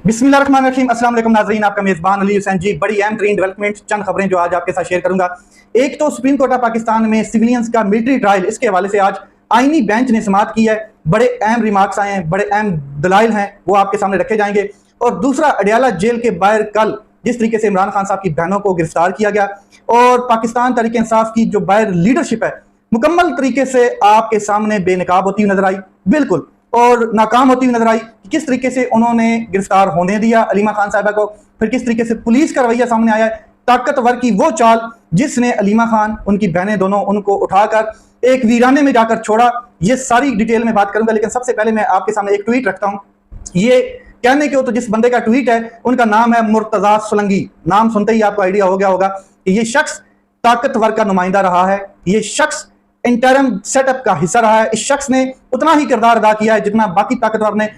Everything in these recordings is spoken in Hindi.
बिस्मिल्लाहिर्रहमानिर्रहीम। अस्सलाम वालेकुम नाज़रीन, आपका मेज़बान अली हुसैन जी। बड़ी अहम तरीन डेवलपमेंट चंद खबरें जो आज आपके साथ शेयर करूंगा। एक तो सुप्रीम कोर्ट ऑफ पाकिस्तान में सिविलियंस का मिलिट्री ट्रायल, इसके हवाले से आज आईनी बेंच ने समाअत की है। बड़े अहम रिमार्क्स आए हैं, बड़े अहम दलाइल हैं, वो आपके सामने रखे जाएंगे। और दूसरा, अडियाला जेल के बाहर कल जिस तरीके से इमरान खान साहब की बहनों को गिरफ्तार किया गया और पाकिस्तान तहरीक इंसाफ की जो बाहर लीडरशिप है मुकम्मल तरीके से आपके सामने बेनकाब होती हुई नजर आई, बिल्कुल, और नाकाम होती हुई नजर आई। किस तरीके से उन्होंने गिरफ्तार होने दिया अलीमा खान साहिबा को, फिर किस तरीके से पुलिस का रवैया सामने आया है। ताकतवर की वो चाल जिसने अलीमा खान, उनकी बहनें दोनों, उनको उठाकर एक वीराने में जाकर छोड़ा, ये सारी डिटेल में बात करूंगा। लेकिन सबसे पहले मैं आपके सामने एक ट्वीट रखता हूं। ये कहने के हो तो जिस बंदे का ट्वीट है उनका नाम है मुर्तजा सोलंकी। नाम सुनते ही आपको आइडिया हो गया होगा कि ये शख्स ताकतवर का नुमाइंदा रहा है, ये शख्स इंटरम सेटअप का हिस्सा रहा है। इस शख्स ने उतना ही किरदार अदा किया है जितना बाकी ताकतवर ने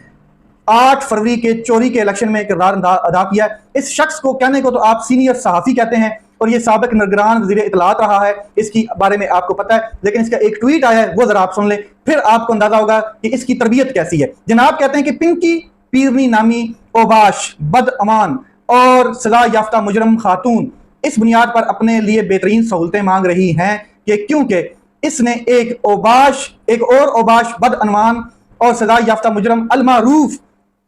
8 फरवरी के चोरी के इलेक्शन में किरदार अदा किया है। इस शख्स को कहने को तो आप सीनियर सहाफ़ी कहते हैं और ये साबिक निगरान वज़ीर इत्तलात रहा है, इसकी बारे में आपको पता है। लेकिन इसका एक ट्वीट आया है, वो जरा आप सुन लें, फिर आपको अंदाजा होगा कि इसकी तरबियत कैसी है। जनाब कहते हैं कि पिंकी पीरनी नामी ओबाश बदअमान और सजा याफ्ता मुजरम खातून इस बुनियाद पर अपने लिए बेहतरीन सहूलतें मांग रही हैं कि क्योंकि इसने एक और ओबाश बदअनवान और सजा याफ्ता मुजरम अलमारूफ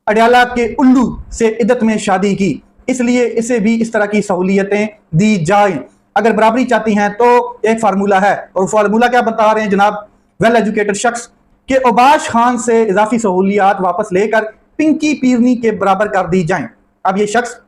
अडियाला के उल्लू से इद्दत में शादी की, इसलिए इसे भी इस तरह की सहूलियतें दी जाएं। अगर बराबरी चाहती हैं तो एक फार्मूला है, और फार्मूला क्या बता रहे हैं जनाब वेल एजुकेटेड शख्स, कि ओबाश खान से इजाफी सहूलियात वापस लेकर पिंकी पीरनी के बराबर कर दी जाएं। अब ये शख्स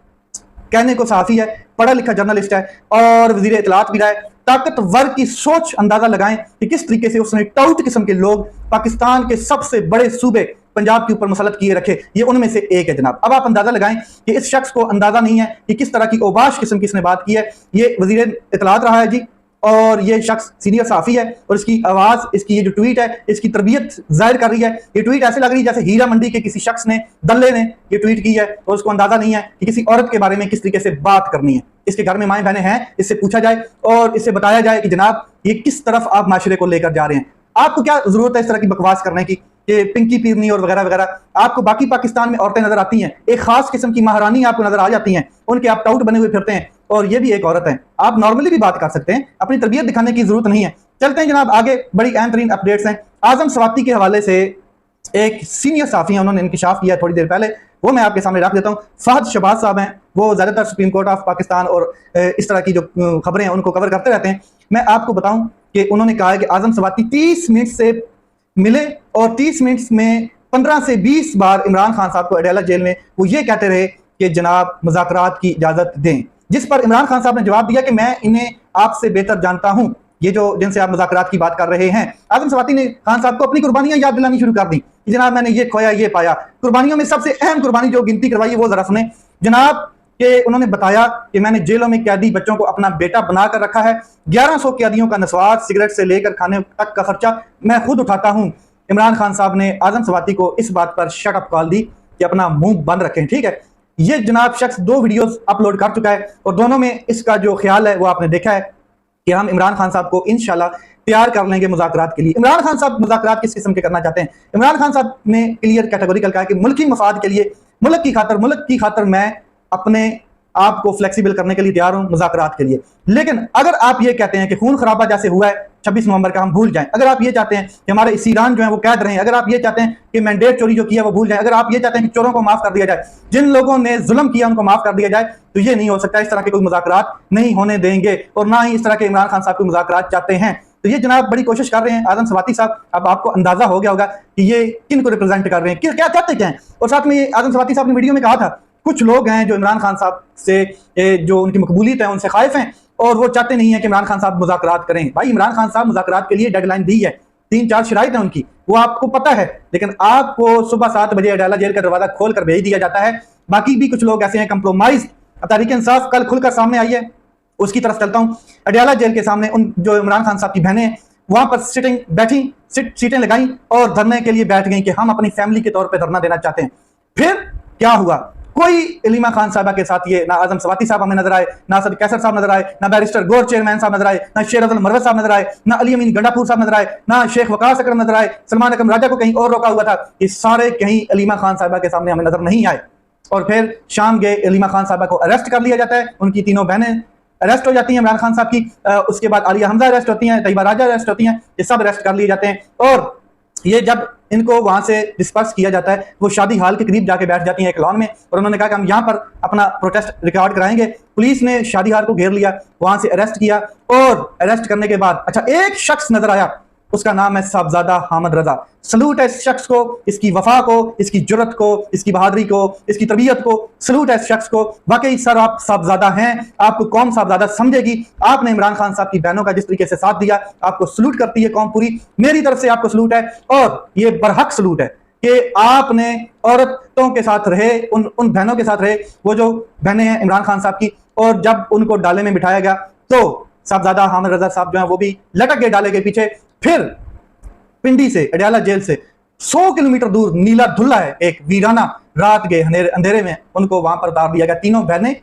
कहने को सहाफ़ी है, पढ़ा लिखा जर्नलिस्ट है और वज़ीर इत्तलात भी रहा है। ताकतवर की सोच अंदाजा लगाएं कि किस तरीके से उसने टाउट किस्म के लोग पाकिस्तान के सबसे बड़े सूबे पंजाब के ऊपर मुसल्लत किए रखे, ये उनमें से एक है जनाब। अब आप अंदाजा लगाएं कि इस शख्स को अंदाजा नहीं है कि किस तरह की ओबाश किस्म की इसने बात की है। ये वज़ीर इत्तलात रहा है जी, और ये शख्स सीनियर साफ़ी है, और इसकी आवाज़, इसकी ये जो ट्वीट है, इसकी तरबियत जाहिर कर रही है। ये ट्वीट ऐसे लग रही है जैसे हीरा मंडी के किसी शख्स ने, दल्ले ने ये ट्वीट की है और उसको अंदाजा नहीं है कि किसी औरत के बारे में किस तरीके से बात करनी है। इसके घर में माएँ बहनें हैं, इससे पूछा जाए और इससे बताया जाए कि जनाब ये किस तरफ आप माशरे को लेकर जा रहे हैं। आपको क्या जरूरत है इस तरह की बकवास करने की कि पिंकी पीरनी और वगैरह वगैरह। आपको बाकी पाकिस्तान में औरतें नजर आती हैं, एक खास किस्म की महारानी आपको नजर आ जाती हैं, उनके आप टाउट बने हुए फिरते हैं, और ये भी एक औरत है। आप नॉर्मली भी बात कर सकते हैं, अपनी तरबियत दिखाने की जरूरत नहीं है। चलते हैं जनाब आगे, बड़ी अहम तरीन अपडेट्स हैं। आजम स्वाति के हवाले से एक सीनियर साफ़ी हैं, उन्होंने इंकिशाफ किया थोड़ी देर पहले, वो मैं आपके सामने रख देता हूँ। फहद शहबाज साहब हैं, वो ज़्यादातर सुप्रीम कोर्ट ऑफ पाकिस्तान और इस तरह की जो खबरें हैं उनको कवर करते रहते हैं। मैं आपको बताऊं कि उन्होंने कहा है कि आजम स्वाति 30 मिनट से मिले और 30 मिनट में 15 से 20 बार इमरान खान साहब को अडियाला जेल में वो ये कहते रहे कि जनाब मुज़ाकरात की इजाज़त दें, जिस पर इमरान खान साहब ने जवाब दिया कि मैं इन्हें आपसे बेहतर जानता हूं, ये जो जिनसे आप मुज़ाकरात की बात कर रहे हैं। आजम स्वाति ने खान साहब को अपनी कुर्बानियां याद दिलानी शुरू कर दी कि जनाब मैंने ये खोया, ये पाया। कुर्बानियों में सबसे अहम कुर्बानी जो गिनती करवाई वो जरा सुने जनाब, कि उन्होंने बताया कि मैंने जेलों में कैदी बच्चों को अपना बेटा बनाकर रखा है। 1100 कैदियों का नस्वार, सिगरेट से लेकर खाने तक का खर्चा मैं खुद उठाता हूं। इमरान खान साहब ने आजम स्वाति को इस बात पर शट अप कॉल दी कि अपना मुंह बंद रखें, ठीक है। ये जनाब शख्स 2 वीडियोस अपलोड कर चुका है और दोनों में इसका जो ख्याल है वो आपने देखा है कि हम इमरान खान साहब को इंशाल्लाह तैयार कर लेंगे मुज़ाकरात के लिए। इमरान खान साहब मुज़ाकरात किस किस्म के करना चाहते हैं? इमरान खान साहब ने क्लियर कैटेगोरिकल कहा कि मुल्की मफाद के लिए, मुल्क की खातर मैं अपने आपको फ्लेक्सिबल करने के लिए तैयार हूं मुज़ाकरात के लिए। लेकिन अगर आप ये कहते हैं कि खून खराबा जैसे हुआ है 26 नवंबर का हम भूल जाएं, अगर आप ये चाहते हैं कि हमारे इसीरान जो है वो कैद रहें, अगर आप ये चाहते हैं कि मैंडेट चोरी जो किया वो भूल जाए, अगर आप ये चाहते हैं कि चोरों को माफ कर दिया जाए, जिन लोगों ने जुल्म किया उनको माफ कर दिया जाए, तो ये नहीं हो सकता। इस तरह के कोई मुज़ाकरात नहीं होने देंगे और ना ही इस तरह के इमरान खान साहब कोई मुज़ाकरात चाहते हैं। तो ये जनाब बड़ी कोशिश कर रहे हैं आजम स्वाति साहब। अब आपको अंदाजा हो गया होगा कि ये किन को रिप्रेजेंट कर रहे हैं, क्या चाहते क्या हैं। और साथ में ये आजम स्वाति साहब ने वीडियो में कहा था कुछ लोग हैं जो इमरान खान साहब से जो उनकी मकबूलियत है उनसे खाइफ हैं और वो चाहते नहीं है कि इमरान खान साहब मुज़ाकरात करें। भाई इमरान खान साहब मुज़ाकरात के लिए डेडलाइन दी है, 3-4 शराइत है उनकी, वो आपको पता है। लेकिन आपको सुबह 7 बजे अडियाला जेल का दरवाजा खोल कर भेज दिया जाता है। बाकी भी कुछ लोग ऐसे हैं कंप्रोमाइज। तहरीक इंसाफ कल खुलकर सामने आई है, उसकी तरफ चलता हूँ। अडियाला जेल के सामने उन जो इमरान खान साहब की बहनें हैं वहां पर सीटें लगाई और धरने के लिए बैठ गई कि हम अपनी फैमिली के तौर पर धरना देना चाहते हैं। फिर क्या हुआ? कोई अलीमा खान साहबा के साथ ये ना आजम स्वाति साहब हमें नजर आए, ना सद कैसर साहब नजर आए, ना बैरिस्टर गौर चेयरमैन साहब नजर आए, ना शेर अफजल मरवत साहब नजर आए, ना अली अमीन गंडापुर साहब नजर आए, ना शेख वकास अकरम नजर आए, सलमान अकरम राजा को कहीं और रोका हुआ था। ये सारे कहीं अलीमा खान साहबा के सामने हमें नजर नहीं आए। और फिर शाम गए अलीमा खान साहबा को अरेस्ट कर लिया जाता है, उनकी तीनों बहनें अरेस्ट हो जाती हैं इमरान खान साहब की। उसके बाद आलिया हमजा अरेस्ट होती हैं, तैयबा राजा अरेस्ट होती हैं, ये सब अरेस्ट कर लिए जाते हैं। और ये जब इनको वहां से डिस्पर्स किया जाता है, वो शादी हाल के करीब जाके बैठ जाती हैं एक लॉन में, और उन्होंने कहा कि हम यहाँ पर अपना प्रोटेस्ट रिकॉर्ड कराएंगे। पुलिस ने शादी हाल को घेर लिया, वहां से अरेस्ट किया, और अरेस्ट करने के बाद अच्छा एक शख्स नजर आया, उसका नाम है साहबजादा हामिद रजा। सलूट है इस शख्स को, इसकी वफा को, इसकी जुर्रत को, इसकी बहादुरी को, इसकी तरबियत को, सलूट है इस शख्स को। वाकई सर आप साहबजादा हैं, आपको कौम साहबजादा समझेगी। आपने इमरान खान साहब की बहनों का जिस तरीके से साथ दिया, आपको सलूट करती है कौम पूरी। मेरी तरफ से आपको सलूट है, और ये बरहक सलूट है कि आपने औरतों के साथ रहे, उन बहनों के साथ रहे, वो जो बहनें हैं इमरान खान साहब की। और जब उनको डाले में बिठाया गया तो साहबजादा हामिद रजा साहब जो है वो भी लटक गए डाले के पीछे। फिर पिंडी से, अडयाला जेल से 100 किलोमीटर दूर नीला धुल्ला है, एक वीराना रात के अंधेरे में उनको वहां पर उतार दिया गया, तीनों बहनें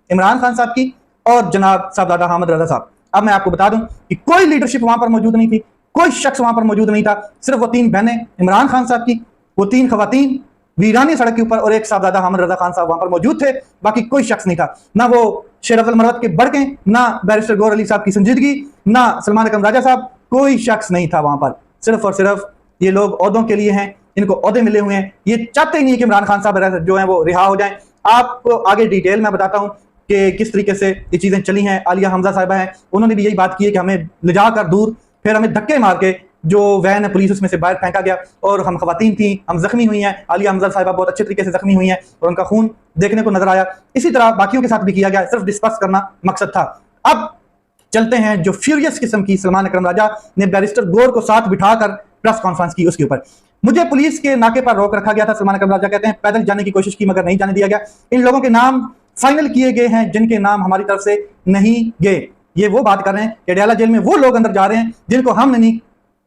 इमरान खान साहब की और जनाब साहबजादा हामिद रजा साहब। अब मैं आपको बता दूं कि कोई लीडरशिप वहां पर मौजूद नहीं थी, कोई शख्स वहां पर मौजूद नहीं था, सिर्फ वो 3 बहनें इमरान खान साहब की, वो 3 खवातीन वीरानी सड़क के ऊपर, और एक साहबजादा हामिद रजा खान साहब वहां पर मौजूद थे। बाकी कोई शख्स नहीं था, ना वो शेर अफजल मरवत के बड़के, ना बैरिस्टर गौर अली साहब की संजीदगी, ना सलमान अकरम राजा साहब, कोई शख्स नहीं था वहां पर। सिर्फ और सिर्फ ये लोग ओहदों के लिए हैं, इनको ओहदे मिले हुए हैं, ये चाहते ही नहीं कि इमरान खान साहब जो हैं वो रिहा हो जाएं। आपको आगे डिटेल में बताता हूं कि किस तरीके से ये चीजें चली हैं। आलिया हमजा साहिबा हैं, उन्होंने भी यही बात की है कि हमें ले जाकर दूर, फिर हमें धक्के मार के जो वैन है पुलिस उसमें से बाहर फेंका गया, और हम खवातीन थी, हम जख्मी हुई हैं। आलिया हमजा साहिबा बहुत अच्छे तरीके से जख्मी हुई हैं और उनका खून देखने को नजर आया। इसी तरह बाकियों के साथ भी किया गया, सिर्फ डिस्कस करना मकसद था। अब चलते हैं जो फ्यूरियस किस्म की सलमान अकरम राजा ने बैरिस्टर गौर को साथ बिठाकर प्रेस कॉन्फ्रेंस की, उसके ऊपर मुझे पुलिस के नाके पर रोक रखा गया था। सलमान अकरम राजा कहते हैं पैदल जाने की कोशिश की मगर नहीं जाने दिया गया। इन लोगों के नाम फाइनल किए गए हैं जिनके नाम हमारी तरफ से नहीं गए। ये वो बात कर रहे हैं कि अडयाला जेल में वो लोग अंदर जा रहे हैं जिनको हमने नहीं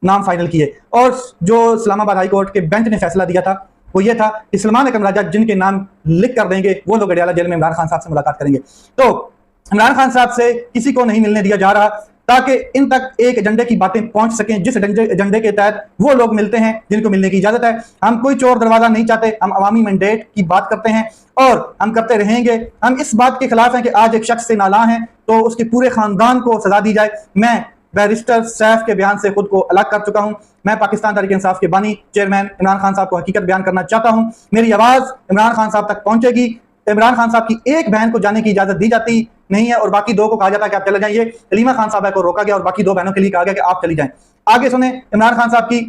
नाम फाइनल किए। और जो इस्लामाबाद हाई कोर्ट के बेंच ने फैसला दिया था वो ये था कि सलमान अकरम राजा जिनके नाम लिख कर देंगे वो लोग अडयाला जेल में इमरान खान साहब से मुलाकात करेंगे। तो इमरान खान साहब से किसी को नहीं मिलने दिया जा रहा ताकि इन तक एक एजेंडे की बातें पहुंच सकें, जिस एजेंडे के तहत वो लोग मिलते हैं जिनको मिलने की इजाजत है। हम कोई चोर दरवाजा नहीं चाहते, हम अवामी मैंडेट की बात करते हैं और हम करते रहेंगे। हम इस बात के खिलाफ हैं कि आज एक शख्स से नालां है तो उसके पूरे खानदान को सजा दी जाए। मैं बैरिस्टर सैफ के बयान से खुद को अलग कर चुका हूं। मैं पाकिस्तान तहरीक इंसाफ के बानी चेयरमैन इमरान खान साहब को हकीकत बयान करना चाहता हूं। मेरी आवाज इमरान खान साहब तक पहुंचेगी। इमरान खान साहब की एक बहन को जाने की इजाजत दी जाती नहीं है और बाकी 2 को कहा जाता है कि आप चले जाइए। अलीमा खान साहब को रोका गया और बाकी 2 बहनों के लिए कहा गया कि आप चली जाएं। आगे सुने, इमरान खान साहब की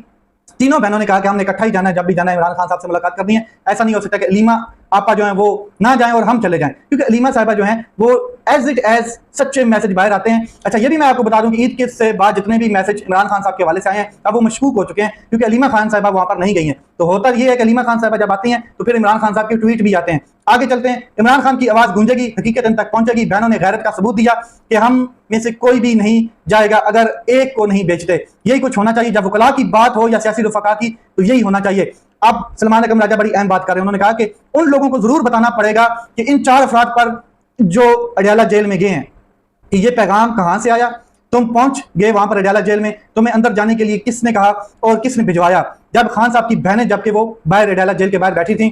तीनों बहनों ने कहा कि हमने इकट्ठा ही जाना है, जब भी जाना है इमरान खान साहब से मुलाकात करनी है। ऐसा नहीं हो सकता कि अलीमा आपा जो है वो ना जाएं और हम चले जाएं, क्योंकि अलीमा साहिबा जो हैं वो एज इट एज सच्चे मैसेज बाहर आते हैं। अच्छा ये भी मैं आपको बता दूं कि ईद के से बाद जितने भी मैसेज इमरान खान साहब के हवाले से आए हैं अब वो मशकूक हो चुके हैं, क्योंकि अलीमा खान साहिबा वहां पर नहीं गई हैं। तो होता ये है कि अलीमा खान साहिबा जब आती हैं तो फिर इमरान खान साहब के ट्वीट भी आते हैं। आगे चलते हैं, इमरान खान की आवाज गूंजेगी, हकीकत इन तक पहुंचेगी। बहनों ने गैरत का सबूत दिया कि हम में से कोई भी नहीं जाएगा अगर एक को नहीं बेचते। यही कुछ होना चाहिए, जब वकला की बात हो या सियासी रुफका की तो यही होना चाहिए। अब सलमान अकरम राजा बड़ी अहम बात कर रहे हैं। उन्होंने कहा कि उन लोगों को जरूर बताना पड़ेगा कि इन 4 अफराद पर जो अडयाला जेल में गए हैं कि ये पैगाम कहां से आया, तुम पहुंच गए वहां पर अडयाला जेल में, तुम्हें अंदर जाने के लिए किसने कहा और किसने भिजवाया। जब खान साहब की बहनें जबकि वो बाहर अडयाला जेल के बाहर बैठी थी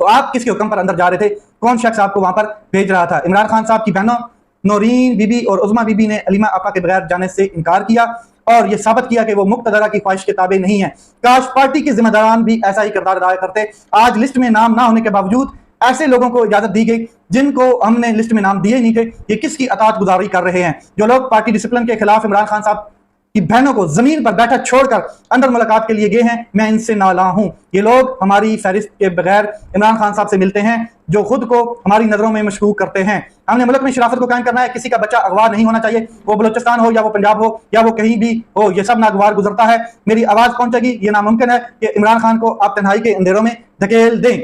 तो आप किसके हुक्म पर अंदर जा रहे थे, कौन शख्स आपको वहां पर भेज रहा था। इमरान खान साहब की बहनों नौरीन बीबी और उज़मा बीबी ने अलीमा आपा के बगैर जाने से इनकार किया और यह साबित किया कि वो मुक्तदरा की ख्वाहिश के ताबे नहीं है। काश पार्टी के जिम्मेदारान भी ऐसा ही किरदार अदा करते। आज लिस्ट में नाम ना होने के बावजूद ऐसे लोगों को इजाजत दी गई जिनको हमने लिस्ट में नाम दिए ही नहीं थे। ये किसकी अतात गुजारी कर रहे हैं। जो लोग पार्टी डिसिप्लिन के खिलाफ इमरान खान साहब की बहनों को जमीन पर बैठा छोड़कर अंदर मुलाकात के लिए गए हैं, मैं इनसे नाला हूं। ये लोग हमारी फहरिस्त के बगैर इमरान खान साहब से मिलते हैं जो खुद को हमारी नजरों में मशकूक करते हैं। हमने मुल्क में शराफत को कायम करना है। किसी का बच्चा अगवा नहीं होना चाहिए, वो बलोचिस्तान हो या वो पंजाब हो या वो कहीं भी हो, ये सब नागवार गुजरता है। मेरी आवाज पहुंचेगी, ये नामुमकिन है कि इमरान खान को आप तन्हाई के अंधेरों में धकेल दें।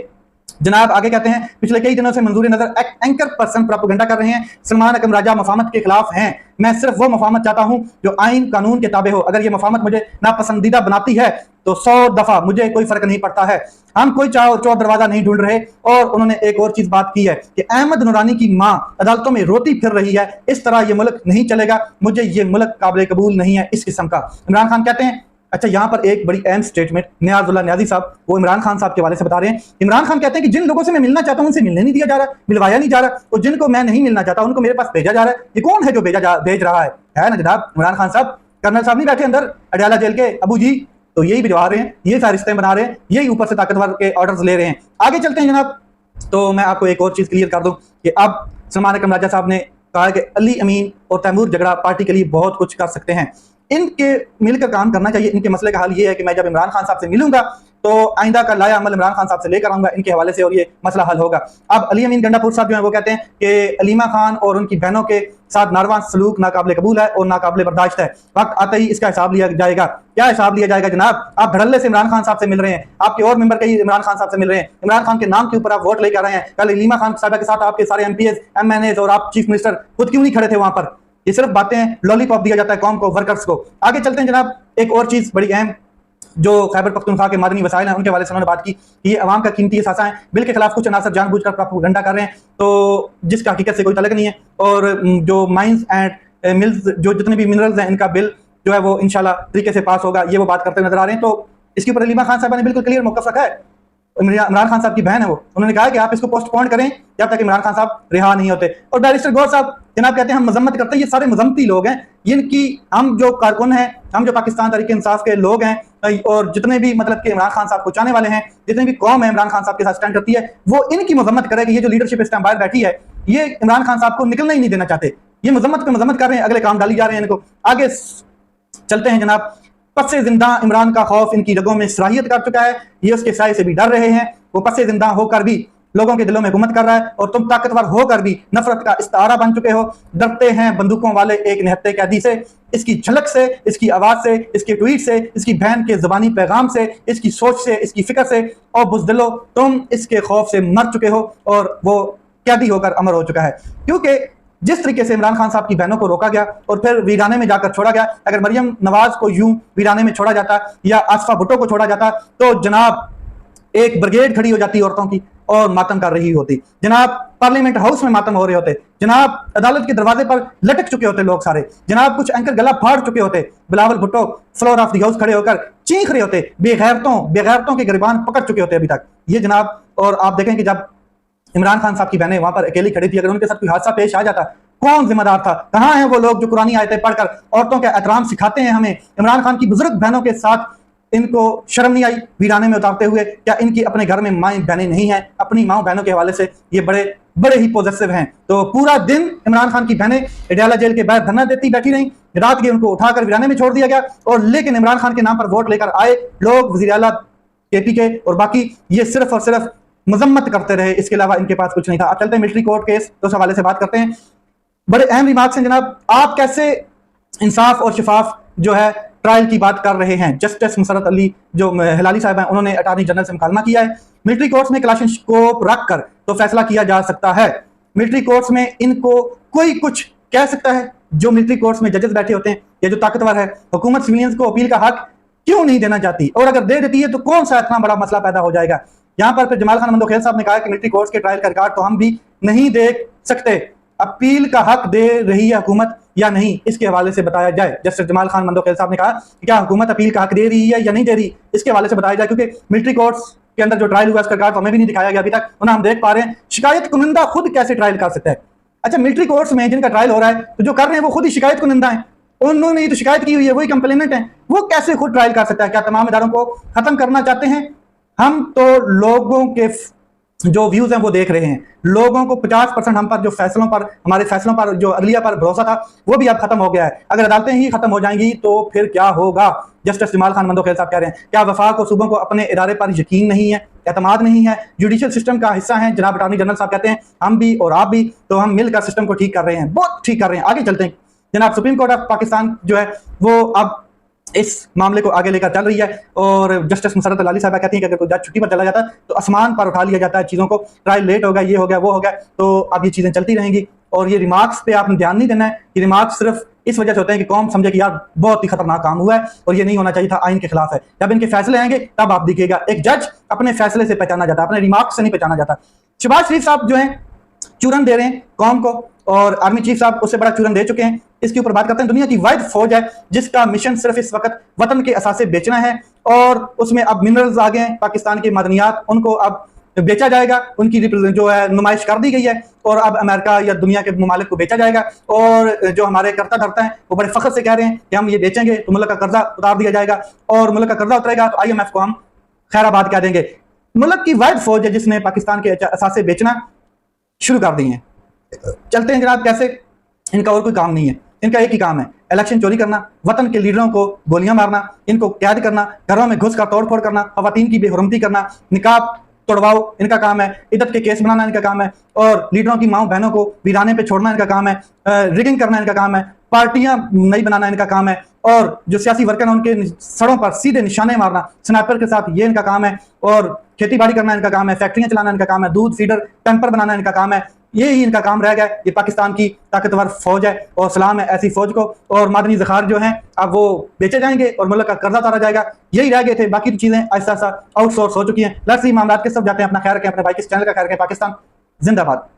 जनाब आगे कहते हैं, पिछले कई दिनों से मंजूर नजर एंकर पर्सन प्रोपेगेंडा कर रहे हैं। सलमान अकरम राजा मफामत के खिलाफ हैं। मैं सिर्फ वो मफामत चाहता हूं जो आइन कानून के ताबे हो। अगर ये मफामत मुझे नापसंदीदा बनाती है तो 100 दफा मुझे कोई फर्क नहीं पड़ता है। हम कोई चोर दरवाजा नहीं ढूंढ रहे। और उन्होंने एक और चीज बात की है कि अहमद नूरानी की मां अदालतों में रोती फिर रही है। इस तरह ये मुल्क नहीं चलेगा। मुझे ये मुल्क काबिल कबूल नहीं है इस किस्म का। इमरान खान कहते हैं अच्छा, यहाँ पर एक बड़ी अहम स्टेटमेंट नियाजुल्लाह नियाजी साहब वो इमरान खान साहब के हवाले से बता रहे हैं। इमरान खान कहते हैं कि जिन लोगों से मैं मिलना चाहता हूँ उनसे मिलने नहीं दिया जा रहा, मिलवाया नहीं जा रहा, और जिनको मैं नहीं मिलना चाहता उनको मेरे पास भेजा जा रहा है। ये कौन है जो भेज रहा है ना जनाब? इमरान खान साहब, कर्नल साहब नहीं बैठे अंदर अडयाला जेल के अबू जी, तो यही भिजवा रहे हैं, ये सारे रिश्ते बना रहे हैं, यही ऊपर से ताकतवर के ऑर्डर्स ले रहे हैं। आगे चलते हैं जनाब। तो मैं आपको एक और चीज क्लियर कर दूं कि अब सलमान अकरम राजा साहब ने कहा कि अली अमीन और तैमूर जगड़ा पार्टी के लिए बहुत कुछ कर सकते हैं, इनके मिलकर काम करना चाहिए। इनके मसले का हल ये है कि मैं जब इमरान खान साहब से मिलूंगा तो आइंदा का लाया अमल इमरान खान साहब से लेकर आऊंगा इनके हवाले से, और ये मसला हल होगा। अब अली अमीन गंडापुर साहब जो है वो कहते हैं कि अलीमा खान और उनकी बहनों के साथ नारवा सलूक नाकाबिल कबूल है और नाकाबिल बर्दाश्त है। वक्त आते ही इसका हिसाब लिया जाएगा। क्या हिसाब लिया जाएगा जनाब? आप धड़ल्ले से इमरान खान साहब से मिल रहे हैं, आपके और मेंबर कई इमरान खान साहब से मिल रहे हैं, इमरान खान के नाम के ऊपर आप वोट लेकर आए हैं। कल अलीमा खान साहब के साथ आपके सारे एमपीएस एमएनएस और आप चीफ मिनिस्टर खुद क्यों नहीं खड़े थे वहां पर? ये सिर्फ बातें हैं, लॉलीपॉप दिया जाता है कौम को, वर्कर्स को। आगे चलते हैं जनाब। एक और चीज बड़ी अहम जो खैबर पख्तूनख्वा के मादनी वसाइल हैं उनके हवाले से उन्होंने बात की कि ये अवाम का कीमती असासा है, बिल के खिलाफ कुछ अनासर जानबूझकर प्रोपेगेंडा कर रहे हैं, तो जिसका हकीकत से कोई तल्लुक नहीं है। और जो माइंस एंड मिल्स जो जितने भी मिनरल्स हैं इनका बिल जो है वो इंशाल्लाह तरीके से पास होगा, ये वो बात करते नजर आ रहे हैं। तो इसके ऊपर अलीमा खान साहब ने बिल्कुल क्लियर मौक़िफ़ रखा है। इमरान खान साहब की बहन है वो, उन्होंने कहा कि आप इसको पोस्टपोन करें जब तक इमरान खान साहब रिहा नहीं होते। और बैरिस्टर गौर साहब जनाब कहते हैं हम मजम्मत करते हैं, ये सारे मजम्मती लोग हैं, इनकी हम जो कारकुन हैं, हम जो पाकिस्तान तहरीक इंसाफ के लोग हैं, और जितने भी मतलब कि इमरान खान साहब को चाहने वाले हैं, जितनी भी कौम है इमरान खान साहब के साथ स्टैंड करती है, वो इनकी मजम्मत करे कि ये जो लीडरशिप इस टाइम बाहर बैठी है ये इमरान खान साहब को निकलना ही नहीं देना चाहते, ये मजम्मत पे मजम्मत कर रहे हैं, अगले काम डाली जा रहे हैं इनको। आगे चलते हैं जनाब। पस्से जिंदा इमरान का खौफ इनकी रगों में सराहियत कर चुका है, ये उसके साए से भी डर रहे हैं। वो पस्से जिंदा होकर भी लोगों के दिलों में हुकूमत कर रहा है, और तुम ताकतवर होकर भी नफरत का इस्तारा बन चुके हो। डरते हैं बंदूकों वाले एक निहत्ते कैदी से, इसकी झलक से, इसकी आवाज से, इसके ट्वीट से, इसकी बहन के ज़बानी पैगाम से, इसकी सोच से, इसकी फिक्र से। और बुज़दिलो, तुम इसके खौफ से मर चुके हो और वो कैदी होकर अमर हो चुका है। क्योंकि जिस तरीके से इमरान खान साहब की बहनों को रोका गया और फिर वीराने में जाकर छोड़ा गया, अगर मरियम नवाज को यूं वीराने में छोड़ा जाता या आसफा भुट्टो को छोड़ा जाता तो जनाब एक ब्रिगेड खड़ी हो जाती औरतों की और मातम कर रही होती। जनाब पार्लियामेंट हाउस में मातम हो रहे होते, जनाब अदालत के दरवाजे पर लटक चुके होते लोग सारे, जनाब कुछ एंकर गला फाड़ चुके होते, Bilawal Bhutto floor of the house खड़े होकर चीख रहे होते, बेगैरतों के गिरबान पकड़ चुके होते अभी तक ये जनाब। और आप देखें कि जब इमरान खान साहब की बहनें वहां पर अकेली खड़ी थी, अगर उनके साथ कोई हादसा पेश आ जाता कौन जिम्मेदार था? कहां हैं वो लोग जो कुरानी आयतें पढ़कर औरतों का एहतराम सिखाते हैं हमें? इमरान खान की बुजुर्ग बहनों के साथ इनको शर्म नहीं आई वीराने में उतारते हुए? क्या इनकी अपने घर में माएँ बहनें नहीं हैं? अपनी माँ बहनों के हवाले से ये बड़े ही पॉजिटिव हैं। तो पूरा दिन इमरान खान की बहनें अडयाला जेल के बाहर धरना देती बैठी रहीं, रात के उनको उठाकर वीराने में छोड़ दिया गया। और लेकिन इमरान खान के नाम पर वोट लेकर आए लोग, वज़ीर आला केपी के और बाकी, ये सिर्फ और सिर्फ मजम्मत करते रहे, इसके अलावा इनके पास कुछ नहीं था। अब चलते हैं मिलिट्री कोर्ट केस, तो उस हवाले से बात करते हैं। बड़े अहम रिमार्क्स हैं जनाब। आप कैसे इंसाफ और शफाफ जो है ट्रायल की बात कर रहे हैं? जस्टिस मुसरत अली जो हिलाली साहब हैं उन्होंने अटॉर्नी जनरल से मुकालमा किया है, मिलिट्री कोर्ट्स में क्लाशनकोप रख कर तो फैसला किया जा सकता है। मिलिट्री कोर्ट्स में इनको कोई कुछ कह सकता है? जो मिलिट्री कोर्ट्स में जजेस बैठे होते हैं या जो ताकतवर है, हुकूमत सिविलियंस को अपील का हक क्यों नहीं देना चाहती? और अगर दे देती है तो कौन सा इतना बड़ा मसला पैदा हो जाएगा? यहाँ पर फिर जमाल खान मंदोखेल साहब ने कहा कि मिलिट्री कोर्ट्स के ट्रायल का रिकॉर्ड तो हम भी नहीं देख सकते, अपील का हक दे रही है हुकूमत या नहीं, इसके हवाले से बताया जाए। जस्टिस जमाल खान मंदोखेल साहब ने कहा कि क्या हुकूमत अपील का हक दे रही है या नहीं दे रही, इसके हवाले से बताया जाए, क्योंकि मिलिट्री कोर्ट्स के अंदर जो ट्रायल हुआ इसका रिकॉर्ड तो हमें भी नहीं दिखाया गया अभी तक, उन्हें हम देख पा रहे हैं। शिकायत कुनिंदा खुद कैसे ट्रायल कर सकता है? अच्छा, मिलिट्री कोर्ट्स में जिनका ट्रायल हो रहा है तो जो कर रहे हैं वो खुद ही शिकायत कुनिंदा है, उन्होंने तो शिकायत की हुई है, वही कंप्लेनेंट है, वो कैसे खुद ट्रायल कर सकता है? क्या तमाम इदारों को खत्म करना चाहते हैं? हम तो लोगों के जो व्यूज हैं वो देख रहे हैं, लोगों को 50% हम पर जो फैसलों पर, हमारे फैसलों पर जो अदलिया पर भरोसा था वो भी अब खत्म हो गया है। अगर अदालतें ही खत्म हो जाएंगी तो फिर क्या होगा? जस्टिस जमाल खान मंदोखेल साहब कह रहे हैं क्या वफाक और सूबों को अपने इदारे पर यकीन नहीं है, एतमाद नहीं है, जुडिशियल सिस्टम का हिस्सा है? जनाब अटॉर्नी जनरल साहब कहते हैं हम भी और आप भी, तो हम मिलकर सिस्टम को ठीक कर रहे हैं, बहुत ठीक कर रहे हैं। आगे चलते हैं जनाब। सुप्रीम कोर्ट ऑफ पाकिस्तान जो है वो अब इस मामले को आगे लेकर चल रही है, और जस्टिस मुसरत अली साहब कहती हैं कि अगर कोई जज छुट्टी पर चला जाता है तो आसमान पर उठा लिया जाता है चीज़ों को, ट्रायल लेट हो गया, ये हो गया, वो हो गया, तो अब ये चीज़ें चलती रहेंगी। और ये रिमार्क्स पे आपने ध्यान नहीं देना है, ये रिमार्क्स सिर्फ इस वजह से होते हैं कि कौम समझे कि यार बहुत ही खतरनाक काम हुआ है और ये नहीं होना चाहिए था, आइन के खिलाफ है। जब इनके फैसले आएंगे तब आप दिखेगा। एक जज अपने फैसले से पहचाना जाता है, अपने रिमार्क्स से नहीं पहचाना जाता। शहबाज शरीफ साहब जो है चूरन दे रहे हैं कौम को, और आर्मी चीफ साहब उससे बड़ा चूरन दे चुके हैं। इसके ऊपर बात करते हैं। दुनिया की वाहिद फौज है जिसका मिशन सिर्फ इस वक्त वतन के असासे बेचना है, और उसमें अब मिनरल्स आ गए हैं, पाकिस्तान के मदनियात, उनको अब बेचा जाएगा। उनकी जो है नुमाइश कर दी गई है, और अब अमेरिका या दुनिया के ममालिक को बेचा जाएगा। और जो हमारे करता धरता हैं वो बड़े फख्र से कह रहे हैं कि हम ये बेचेंगे तो मुल्क का कर्जा उतार दिया जाएगा, और मुल्क का कर्जा उतरेगा तो IMF को हम खैराबाद कह देंगे। मुल्क की वाहिद फौज है जिसने पाकिस्तान के असासे बेचना शुरू कर दिए हैं। चलते हैं जनाब, कैसे इनका और कोई काम नहीं है, इनका एक ही काम है इलेक्शन चोरी करना, वतन के लीडरों को गोलियां मारना, इनको कैद करना, घरों में घुस कर तोड़फोड़ करना, खवातीन की बेहरमती करना, निकाब तोड़वाओ इनका काम है, इद्दत के केस बनाना इनका काम है, और लीडरों की माओ बहनों को वीराने पे छोड़ना इनका काम है, रिगिंग करना इनका काम है, पार्टियां नहीं बनाना इनका काम है, और जो सियासी वर्कर हैं उनके सड़ों पर सीधे निशाने मारना स्नाइपर के साथ ये इनका काम है, और खेती बाड़ी करना इनका काम है, फैक्ट्रियां चलाना इनका काम है, दूध फीडर टैंकर बनाना इनका काम है। ये ही इनका काम रह गया। ये पाकिस्तान की ताकतवर फौज है, और सलाम है ऐसी फौज को। और मादनी ज़खार जो हैं अब वो बेचे जाएंगे और मुल्क का कर्जा उतारा जाएगा। यही रह गए थे, बाकी चीजें ऐसा आउटसोर्स हो चुकी हैं। लेट्स सी मामला के सब जाते हैं। अपना ख्याल रखें, अपने भाई के चैनल का ख्याल रखें। पाकिस्तान जिंदाबाद।